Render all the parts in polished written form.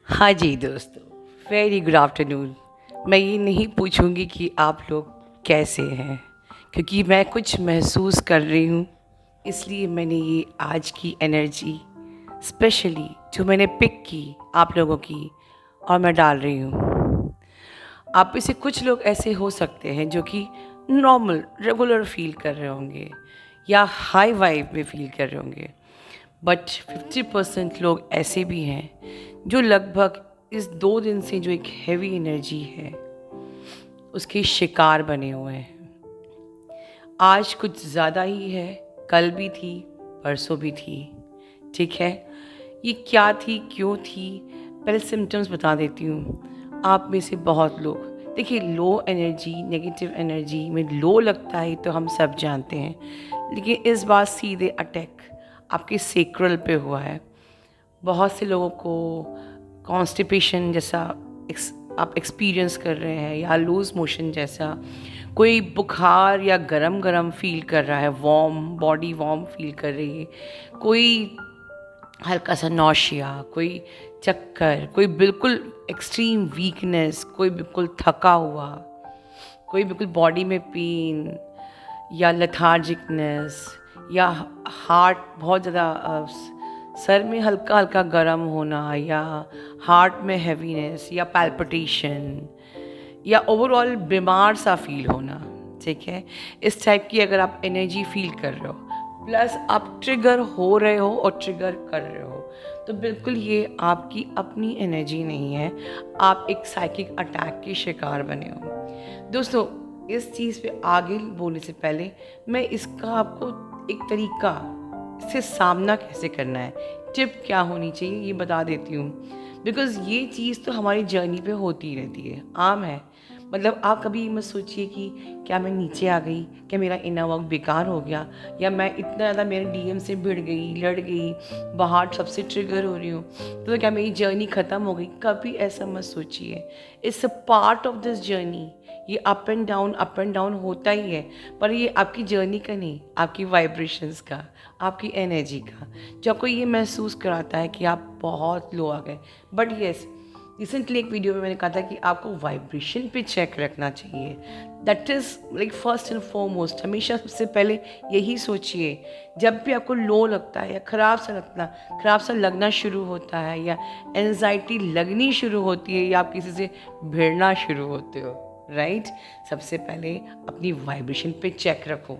हाँ जी दोस्तों, very good afternoon. मैं ये नहीं पूछूंगी कि आप लोग कैसे हैं, क्योंकि मैं कुछ महसूस कर रही हूँ। इसलिए मैंने ये आज की एनर्जी स्पेशली जो मैंने पिक की आप लोगों की, और मैं डाल रही हूँ। आप में से कुछ लोग ऐसे हो सकते हैं जो कि नॉर्मल रेगुलर फील कर रहे होंगे या हाई वाइब में फील कर रहे होंगे, बट 50% लोग ऐसे भी हैं जो लगभग इस 2 दिन से जो एक हैवी एनर्जी है उसके शिकार बने हुए हैं। आज कुछ ज़्यादा ही है, कल भी थी, परसों भी थी। ठीक है, ये क्या थी, क्यों थी, पहले सिम्टम्स बता देती हूँ। आप में से बहुत लोग देखिए, लो एनर्जी, नेगेटिव एनर्जी में लो लगता है तो हम सब जानते हैं, लेकिन इस बार सीधे अटैक आपके सेक्रल पे हुआ है। बहुत से लोगों को कॉन्स्टिपेशन जैसा आप एक्सपीरियंस कर रहे हैं, या लूज मोशन जैसा, कोई बुखार या गरम गरम फील कर रहा है, वार्म बॉडी वार्म फील कर रही है, कोई हल्का सा नौशिया, कोई चक्कर, कोई बिल्कुल एक्सट्रीम वीकनेस, कोई बिल्कुल थका हुआ, कोई बिल्कुल बॉडी में पेन या लेथार्जिकनेस, या हार्ट बहुत ज़्यादा, सर में हल्का हल्का गर्म होना, या हार्ट में हैवीनेस या पैल्पिटेशन, या ओवरऑल बीमार सा फील होना। ठीक है, इस टाइप की अगर आप एनर्जी फील कर रहे हो, प्लस आप ट्रिगर हो रहे हो और ट्रिगर कर रहे हो, तो बिल्कुल ये आपकी अपनी एनर्जी नहीं है, आप एक साइकिक अटैक के शिकार बने हो। दोस्तों, इस चीज़ पे आगे बोलने से पहले मैं इसका आपको एक तरीका, इससे सामना कैसे करना है, टिप क्या होनी चाहिए, ये बता देती हूँ। बिकॉज़ ये चीज़ तो हमारी जर्नी पे होती रहती है, आम है। मतलब आप कभी मत सोचिए कि क्या मैं नीचे आ गई, क्या मेरा इनर वर्क बेकार हो गया, या मैं इतना ज़्यादा मेरे डीएम से भिड़ गई, लड़ गई, बाहर सबसे ट्रिगर हो रही हूँ, तो क्या मेरी जर्नी ख़त्म हो गई। कभी ऐसा मत सोचिए। It's a part of this journey. ये अप एंड डाउन होता ही है, पर ये आपकी जर्नी का नहीं, आपकी वाइब्रेशंस का, आपकी एनर्जी का, जो आपको ये महसूस कराता है कि आप बहुत लो आ गए। बट येस, रिसेंटली एक वीडियो में मैंने कहा था कि आपको वाइब्रेशन पे चेक रखना चाहिए। That is like first and foremost. हमेशा सबसे पहले यही सोचिए, जब भी आपको लो लगता है या ख़राब सा लगना शुरू होता है, या एनजाइटी लगनी शुरू होती है, या आप किसी से भिड़ना शुरू होते हो, राइट, सबसे पहले अपनी वाइब्रेशन पे चेक रखो।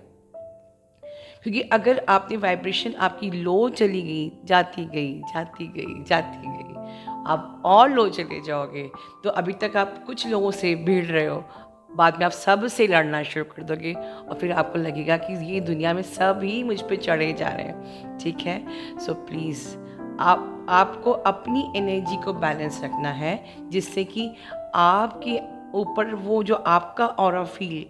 क्योंकि अगर आपने वाइब्रेशन आपकी लो चली गई, जाती गई, जाती गई, जाती गई, आप और लो चले जाओगे, तो अभी तक आप कुछ लोगों से भिड़ रहे हो, बाद में आप सब से लड़ना शुरू कर दोगे, और फिर आपको लगेगा कि ये दुनिया में सब ही मुझ पे चढ़े जा रहे हैं। ठीक है, सो प्लीज़ आपको अपनी एनर्जी को बैलेंस रखना है, जिससे कि आपके ऊपर वो जो आपका ऑरा फील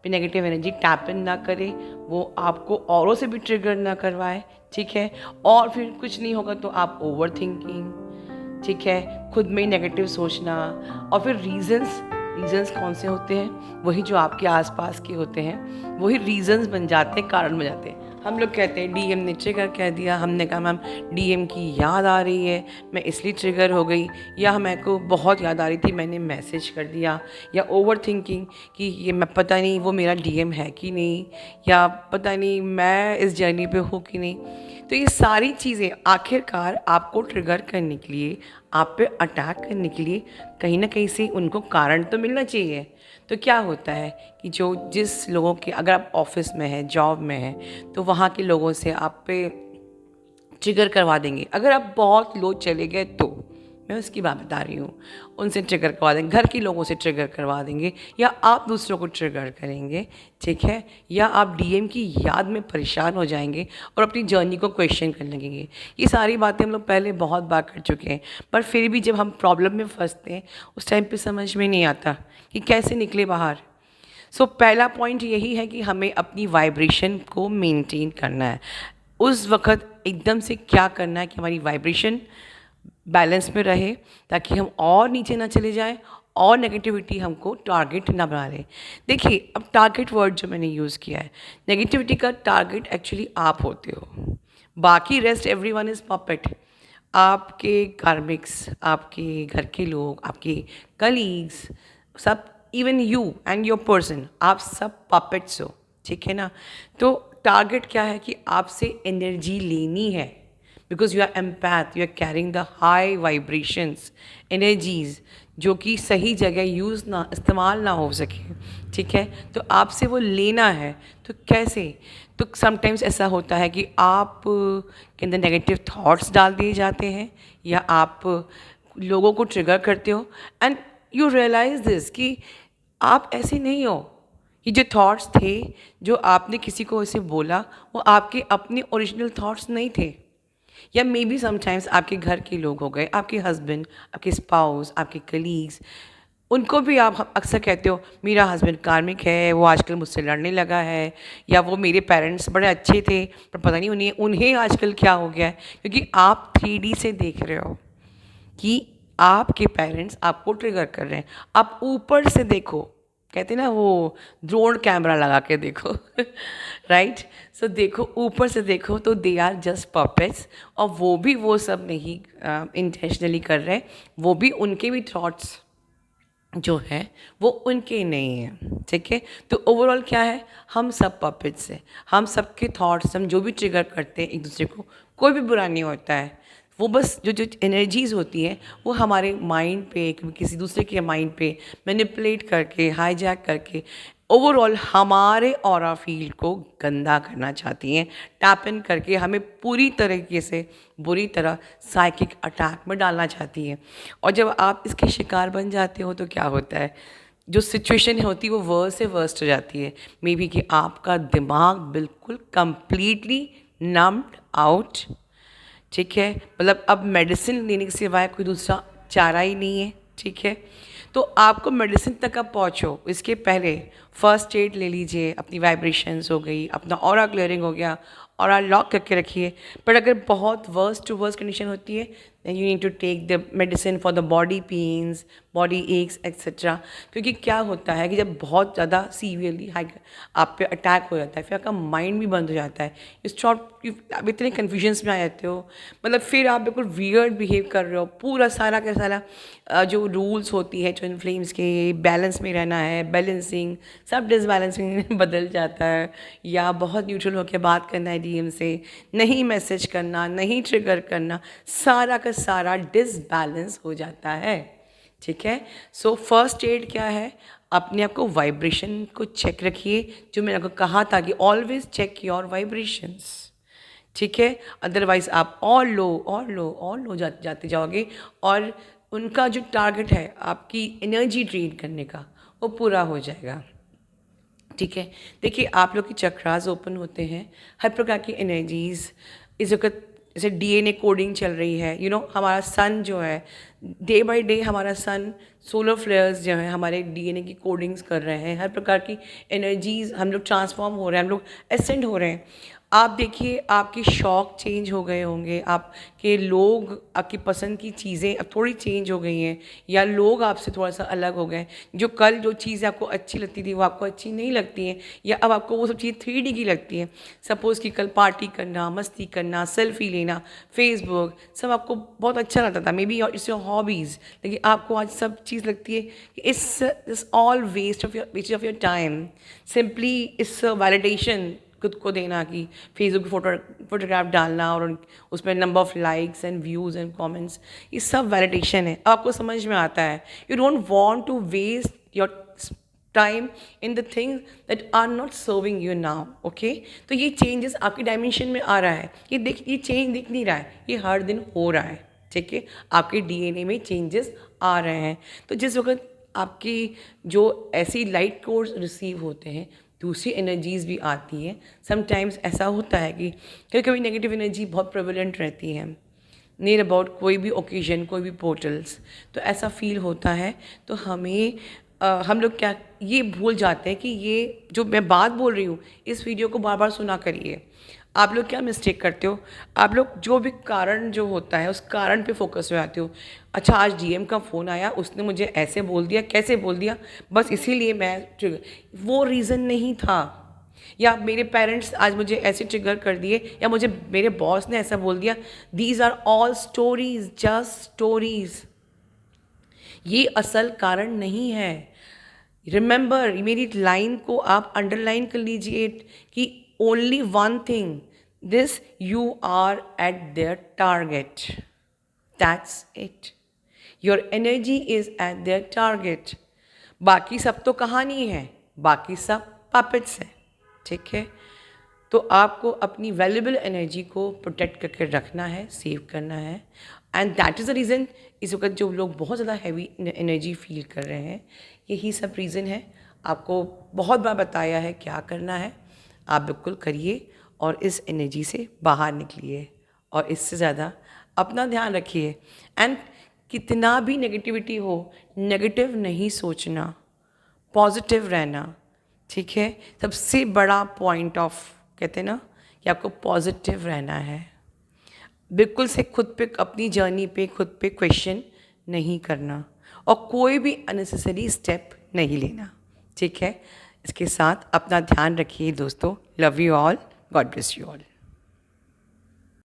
पे नेगेटिव एनर्जी टैप इन ना करे, वो आपको औरों से भी ट्रिगर ना करवाए। ठीक है, और फिर कुछ नहीं होगा तो आप ओवर थिंकिंग, ठीक है, खुद में ही नेगेटिव सोचना, और फिर रीजंस कौन से होते हैं, वही जो आपके आसपास के होते हैं, वही रीजंस बन जाते हैं, कारण बन जाते हैं। हम लोग कहते हैं डीएम ने ट्रिगर कह दिया, हमने कहा मैम डीएम की याद आ रही है, मैं इसलिए ट्रिगर हो गई, या मेरे को बहुत याद आ रही थी मैंने मैसेज कर दिया, या ओवर थिंकिंग कि ये मैं पता नहीं वो मेरा डीएम है कि नहीं, या पता नहीं मैं इस जर्नी पे हूँ कि नहीं। तो ये सारी चीज़ें आखिरकार आपको ट्रिगर करने के लिए, आप पे अटैक करने के लिए, कहीं ना कहीं से उनको कारण तो मिलना चाहिए। तो क्या होता है कि जो जिस लोगों के, अगर आप ऑफिस में हैं, जॉब में हैं, तो वहाँ के लोगों से आप पे ट्रिगर करवा देंगे। अगर आप बहुत लो चले गए तो मैं उसकी बात बता रही हूँ, उनसे ट्रिगर करवा देंगे, घर के लोगों से ट्रिगर करवा देंगे, या आप दूसरों को ट्रिगर करेंगे। ठीक है, या आप डीएम की याद में परेशान हो जाएंगे और अपनी जर्नी को क्वेश्चन करने लगेंगे। ये सारी बातें हम लोग पहले बहुत बार कर चुके हैं, पर फिर भी जब हम प्रॉब्लम में फंसते हैं उस टाइम पे समझ में नहीं आता कि कैसे निकले बाहर। पहला पॉइंट यही है कि हमें अपनी वाइब्रेशन को मेंटेन करना है। उस वक़्त एकदम से क्या करना है कि हमारी वाइब्रेशन बैलेंस में रहे, ताकि हम और नीचे ना चले जाएं, और नेगेटिविटी हमको टारगेट ना बना ले। देखिए, अब टारगेट वर्ड जो मैंने यूज़ किया है, नेगेटिविटी का टारगेट एक्चुअली आप होते हो, बाकी रेस्ट एवरीवन इज़ पपेट। आपके कार्मिक्स, आपके घर के लोग, आपके कलीग्स, सब, even you and your person, आप सब पपेट्स हो, ठीक है ना। तो टारगेट क्या है कि आपसे एनर्जी लेनी है, because you are empath, you are carrying the high vibrations, energies जो कि सही जगह यूज़ ना, इस्तेमाल ना हो सके, ठीक है। तो आपसे वो लेना है, तो कैसे? तो समटाइम्स ऐसा होता है कि आप के अंदर नेगेटिव थॉट्स डाल दिए जाते हैं, या आप लोगों को ट्रिगर करते हो, एंड यू रियलाइज दिस कि आप ऐसे नहीं हो। ये जो थॉट्स थे, जो आपने किसी को ऐसे बोला, वो आपके अपने ओरिजिनल थॉट्स नहीं थे। या मे बी समटाइम्स आपके घर के लोग हो गए, आपके हस्बैंड, आपके स्पाउस, आपके कलीग्स, उनको भी आप अक्सर कहते हो मेरा हस्बैंड कार्मिक है, वो आजकल मुझसे लड़ने लगा है, या वो मेरे पेरेंट्स बड़े अच्छे थे पर पता नहीं उन्हें उन्हें आजकल क्या हो गया है, क्योंकि आप 3D से देख रहे हो कि आपके पेरेंट्स आपको ट्रिगर कर रहे हैं। आप ऊपर से देखो, कहते हैं ना वो ड्रोन कैमरा लगा के देखो राइट। सो देखो, ऊपर से देखो तो दे आर जस्ट पपेट्स, और वो भी वो सब नहीं इंटेंशनली कर रहे हैं, वो भी उनके भी थॉट्स जो है वो उनके नहीं है, ठीक है। तो ओवरऑल क्या है, हम सब पपेट्स हैं, हम सबके थॉट्स, हम जो भी ट्रिगर करते हैं एक दूसरे को, कोई भी बुरा नहीं होता है। वो बस जो जो एनर्जीज होती हैं वो हमारे माइंड पे, किसी दूसरे के माइंड पे मैनिपुलेट करके, हाईजैक करके ओवरऑल हमारे ऑरा फील्ड को गंदा करना चाहती हैं, टैप इन करके हमें पूरी तरीके से, बुरी तरह साइकिक अटैक में डालना चाहती हैं। और जब आप इसके शिकार बन जाते हो तो क्या होता है, जो सिचुएशन होती है वो वर्स्ट से वर्स्ट हो जाती है। मे बी कि आपका दिमाग बिल्कुल कंप्लीटली नम्ड आउट, ठीक है। मतलब अब मेडिसिन लेने के सिवाय कोई दूसरा चारा ही नहीं है, ठीक है। तो आपको मेडिसिन तक आप पहुँचो, इसके पहले फर्स्ट एड ले लीजिए, अपनी वाइब्रेशंस हो गई, अपना ऑरा क्लियरिंग हो गया, ऑरा लॉक करके रखिए। पर अगर बहुत वर्स्ट टू वर्स्ट कंडीशन होती है, then you need to take the medicine for the body pains, body ex etcetera. क्योंकि क्या होता है कि जब बहुत ज़्यादा सीवियरली हाई आप पे अटैक हो जाता है, फिर आपका माइंड भी बंद हो जाता है, आप इतने कन्फ्यूजन्स में आ जाते हो, मतलब फिर आप बिल्कुल वियर्ड बिहेव कर रहे हो, पूरा सारा का सारा जो रूल्स होती है ट्विन फ्लेम्स के, बैलेंस में रहना है, बैलेंसिंग सब डिसबैलेंसिंग में बदल जाता है, या बहुत न्यूट्रल होकर बात करना है डीएम से, नहीं मैसेज करना, नहीं ट्रिगर करना, सारा का सारा डिसबैलेंस हो जाता है, ठीक है। सो फर्स्ट एड क्या है, अपने आप को वाइब्रेशन को चेक रखिए, जो मैंने आपको कहा था कि ऑलवेज चेक योर वाइब्रेशंस, ठीक है। अदरवाइज आप और लो और लो और लो जाते जाओगे, और उनका जो टारगेट है आपकी एनर्जी ड्रेन करने का, वो पूरा हो जाएगा, ठीक है। देखिए, आप लोग की चक्रास ओपन होते हैं, हर प्रकार की एनर्जीज इस वक्त, जैसे डीएनए कोडिंग चल रही है, हमारा सन जो है, डे बाय डे हमारा सन, सोलर फ्लेयर्स जो है हमारे डीएनए की कोडिंग्स कर रहे हैं, हर प्रकार की एनर्जीज हम लोग ट्रांसफॉर्म हो रहे हैं, हम लोग एसेंड हो रहे हैं। आप देखिए, आपके शौक चेंज हो गए होंगे, आपके लोग, आपकी पसंद की चीज़ें अब थोड़ी चेंज हो गई हैं, या लोग आपसे थोड़ा सा अलग हो गए, जो कल जो चीज़ें आपको अच्छी लगती थी वो आपको अच्छी नहीं लगती हैं, या अब आपको वो सब चीज़ 3D की लगती हैं। सपोज़ कि कल पार्टी करना, मस्ती करना, सेल्फी लेना, फेसबुक, सब आपको बहुत अच्छा लगता था, maybe it's your hobbies, लेकिन आपको आज सब चीज़ लगती है कि it's all waste of your time. Simply it's validation खुद को देना कि फेसबुक पे फोटोग्राफ डालना और उसमें number of likes and views and comments, ये सब वैलिडेशन है। आपको समझ में आता है, you don't want to waste your time in the things that are not serving you now, okay. तो ये चेंजेस आपकी डायमेंशन में आ रहा है, ये चेंज दिख नहीं रहा है, ये हर दिन हो रहा है, ठीक है। आपके डीएनए में चेंजेस आ रहे हैं। तो जिस वक्त आपकी जो ऐसी लाइट कोड्स रिसीव होते हैं, दूसरी एनर्जीज़ भी आती हैं। समटाइम्स ऐसा होता है कि कभी कभी नेगेटिव एनर्जी बहुत प्रेवलेंट रहती है नियर अबाउट कोई भी ओकेजन, कोई भी पोर्टल्स, तो ऐसा फील होता है। तो हमें हम लोग क्या ये भूल जाते हैं कि ये जो मैं बात बोल रही हूँ, इस वीडियो को बार बार सुना करिए। आप लोग क्या मिस्टेक करते हो, आप लोग जो भी कारण जो होता है उस कारण पे फोकस हो जाते हो। अच्छा, आज डीएम का फ़ोन आया, उसने मुझे ऐसे बोल दिया, कैसे बोल दिया, बस इसीलिए मैं वो रीज़न नहीं था। या मेरे पेरेंट्स आज मुझे ऐसे ट्रिगर कर दिए, या मुझे मेरे बॉस ने ऐसा बोल दिया। These are all stories, just stories. ये असल कारण नहीं है। रिमेंबर, मेरी लाइन को आप अंडरलाइन कर लीजिए कि only one thing, this you are at their target, that's it. Your energy is at their target. बाकी सब तो कहानी है, बाकी सब पपेट्स हैं, ठीक है। तो आपको अपनी वैल्यूबल एनर्जी को प्रोटेक्ट करके रखना है, सेव करना है। And that is the reason इस वक्त जो लोग बहुत ज़्यादा हैवी एनर्जी फील कर रहे हैं, यही सब रीज़न है। आपको बहुत बार बताया है क्या करना है, आप बिल्कुल करिए और इस एनर्जी से बाहर निकलिए और इससे ज़्यादा अपना ध्यान रखिए। एंड कितना भी नेगेटिविटी हो, नेगेटिव नहीं सोचना, पॉजिटिव रहना, ठीक है। सबसे बड़ा पॉइंट ऑफ, कहते हैं ना कि आपको पॉजिटिव रहना है। बिल्कुल से खुद पे, अपनी जर्नी पे खुद पे क्वेश्चन नहीं करना और कोई भी अननेसेसरी स्टेप नहीं लेना, ठीक है। इसके साथ अपना ध्यान रखिए दोस्तों। Love you all, God bless you all.